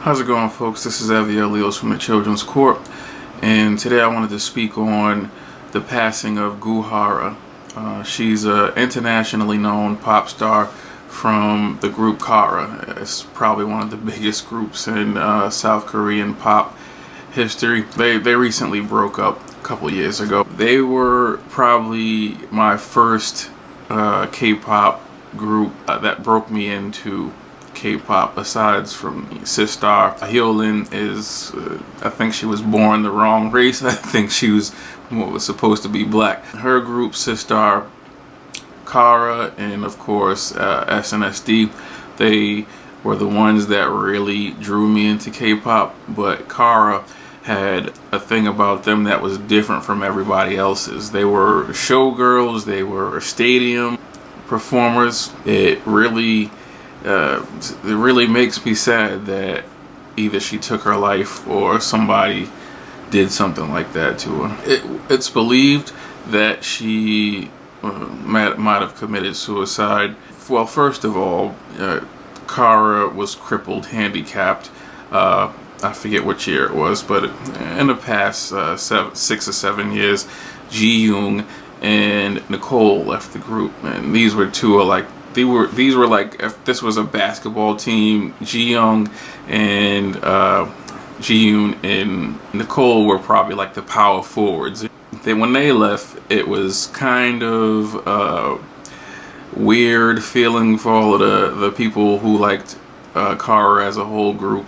How's it going, folks? This is Evie Elios from the Children's Court, and today I wanted to speak on the passing of Goo Hara. She's an internationally known pop star from the group Kara. It's probably one of the biggest groups in South Korean pop history. They recently broke up a couple years ago. They were probably my first K-pop group that broke me into K-pop, aside from Sistar. Hyolyn is, I think she was born the wrong race. I think she was supposed to be black. Her group, Sistar, Kara, and of course SNSD, they were the ones that really drew me into K-pop. But Kara had a thing about them that was different from everybody else's. They were showgirls, they were stadium performers. It really makes me sad that either she took her life or somebody did something like that to her. It's believed that she might have committed suicide. Well, first of all, Kara was crippled, handicapped. I forget which year it was, but in the past 6 or 7 years, Ji-young and Nicole left the group, and these were two of like these were like, if this was a basketball team, Ji-young and Ji-yoon and Nicole were probably like the power forwards. When they left, it was kind of weird feeling for all of the people who liked Kara as a whole group,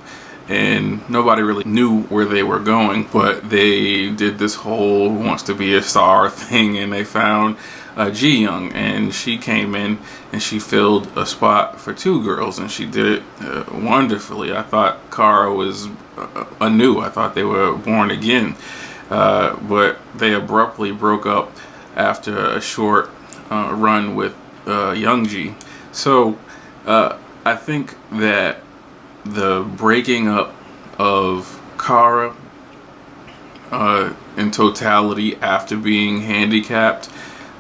and nobody really knew where they were going. But they did this whole "who wants to be a star" thing, and they found Ji-young, and she came in and she filled a spot for two girls, and she did it wonderfully. I thought Kara was anew. I thought they were born again, but they abruptly broke up after a short run with Youngji. So I think that the breaking up of Kara in totality after being handicapped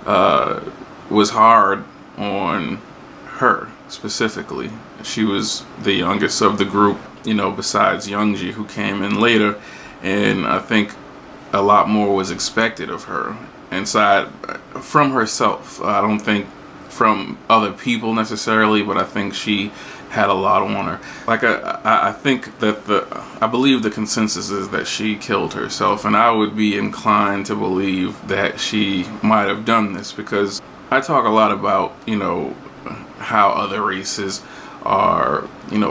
was hard on her specifically. She was the youngest of the group, besides Youngji, who came in later, and I think a lot more was expected of her inside from herself. I don't think from other people necessarily, but I think she had a lot on her. Like I think that I believe the consensus is that she killed herself, and I would be inclined to believe that she might have done this, because I talk a lot about how other races are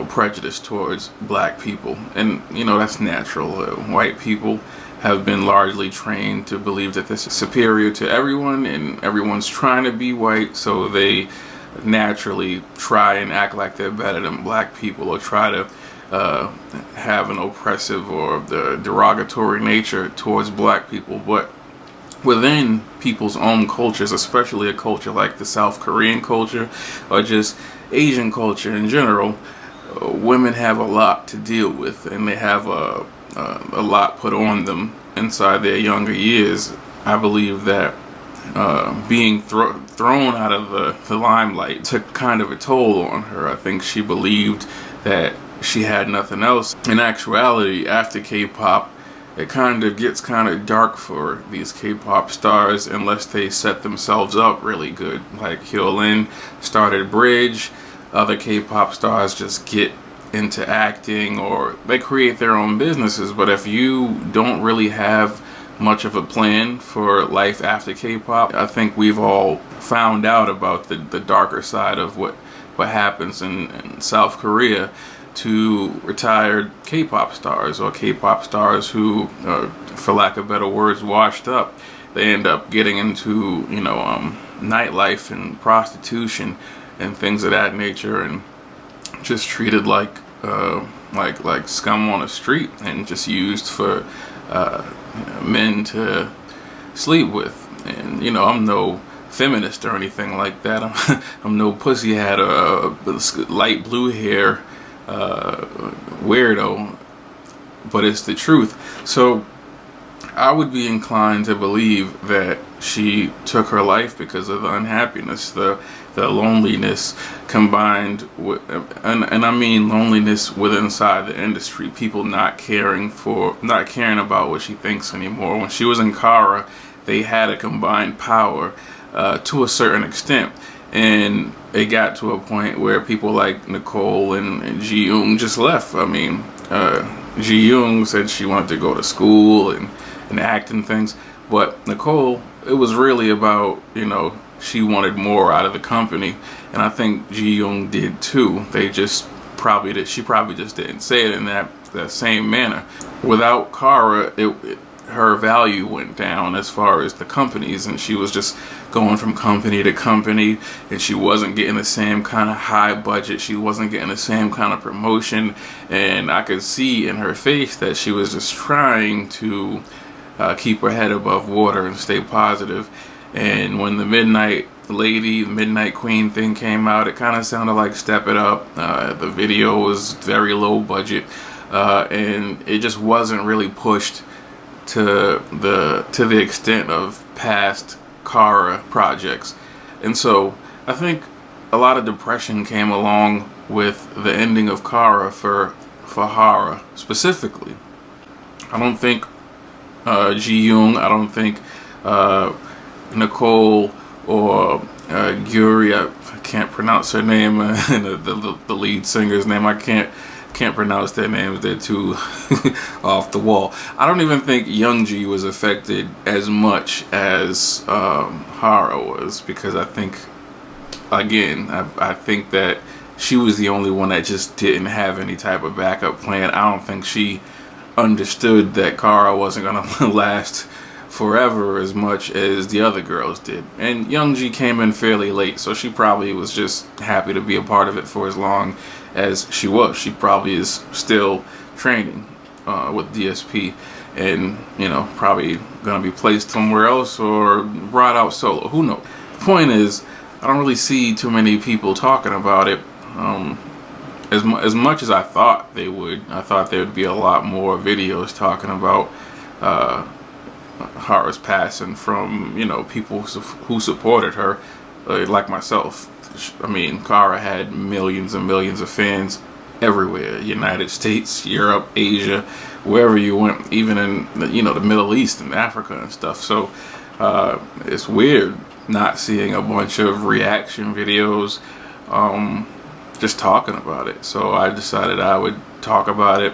prejudiced towards black people, and that's natural. White people have been largely trained to believe that this is superior to everyone, and everyone's trying to be white, so they naturally try and act like they're better than black people, or try to have an oppressive or the derogatory nature towards black people. But within people's own cultures, especially a culture like the South Korean culture or just Asian culture in general, women have a lot to deal with, and they have a lot put on them inside their younger years. I believe that being thrown out of the limelight took kind of a toll on her. I think she believed that she had nothing else. In actuality, after K-pop, it kind of gets kind of dark for these K-pop stars unless they set themselves up really good. Like Hyolyn started Bridge, other K-pop stars just get into acting or they create their own businesses. But if you don't really have much of a plan for life after K-pop, I think we've all found out about the darker side of what happens in South Korea to retired K-pop stars, or K-pop stars who, for lack of better words, washed up. They end up getting into nightlife and prostitution and things of that nature, and just treated like scum on the street, and just used for men to sleep with. And I'm no feminist or anything like that. I'm no pussy hat or light blue hair weirdo, but it's the truth. So I would be inclined to believe that she took her life because of the unhappiness, the loneliness combined with, and I mean loneliness within inside the industry. People not caring about what she thinks anymore. When she was in Kara, they had a combined power to a certain extent, and it got to a point where people like Nicole and Ji Young just left. I mean, Ji Young said she wanted to go to school and act and things, but Nicole, it was really about, you know, she wanted more out of the company, and I think Ji Young did too. She probably just didn't say it in that same manner. Without Kara, her value went down as far as the companies, and she was just going from company to company, and she wasn't getting the same kind of high budget, she wasn't getting the same kind of promotion, and I could see in her face that she was just trying to keep her head above water and stay positive. And when the Midnight Lady, Midnight Queen thing came out, it kind of sounded like Step It Up. The video was very low budget, and it just wasn't really pushed to the extent of past Kara projects. And so I think a lot of depression came along with the ending of Kara for Hara specifically. I don't think Ji Young, I don't think Nicole or Guri, I can't pronounce her name, and the lead singer's name, I can't pronounce their names, they're too off the wall. I don't even think Youngji was affected as much as Hara was, because I think, again, I think that she was the only one that just didn't have any type of backup plan. I don't think she understood that Kara wasn't gonna last forever as much as the other girls did. And Youngji came in fairly late, so she probably was just happy to be a part of it for as long as she was. She probably is still training with DSP, and, you know, probably gonna be placed somewhere else or brought out solo, who knows. The point is, I don't really see too many people talking about it as much as I thought they would. I thought there would be a lot more videos talking about Hara's passing from, you know, people who supported her, like myself. I mean, Kara had millions and millions of fans everywhere, United States, Europe, Asia, wherever you went, even in the, you know, the Middle East and Africa and stuff. So it's weird not seeing a bunch of reaction videos just talking about it. So I decided I would talk about it.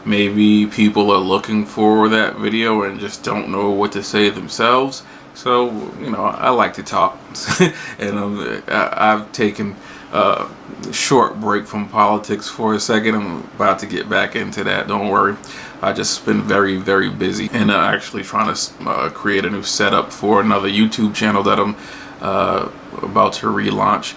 Maybe people are looking for that video and just don't know what to say themselves. So, you know, I like to talk. And I've taken a short break from politics for a second. I'm about to get back into that, don't worry. I just been very, very busy, and actually trying to create a new setup for another YouTube channel that I'm about to relaunch.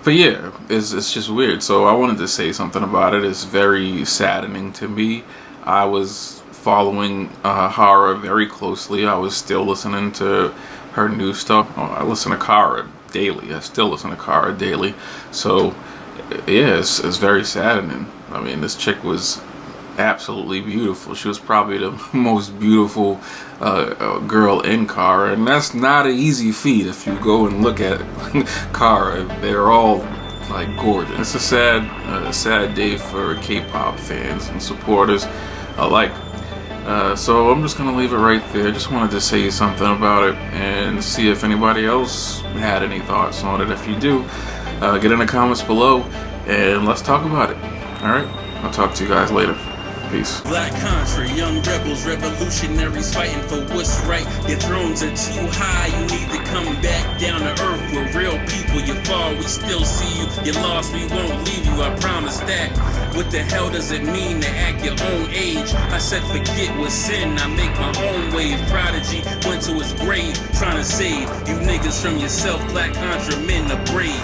But yeah, it's just weird. So I wanted to say something about it. It's very saddening to me. I was following Hara very closely. I was still listening to her new stuff. I listen to Kara daily. I still listen to Kara daily. So yeah, it's very saddening. I mean, this chick was absolutely beautiful. She was probably the most beautiful girl in Kara, and that's not an easy feat. If you go and look at Kara, they're all like gorgeous. It's a sad day for K-pop fans and supporters alike. So I'm just gonna leave it right there. Just wanted to say something about it and see if anybody else had any thoughts on it. If you do, get in the comments below and let's talk about it. Alright, I'll talk to you guys later. Peace. Black country, young rebels, revolutionaries fighting for what's right. Your thrones are too high, you need to come back down to earth. We're real people, you fall, we still see you. You're lost, we won't leave you, I promise that. What the hell does it mean to act your own age? I said forget what's sin, I make my own wave. Prodigy went to his grave, trying to save you niggas from yourself. Black contra men are brave.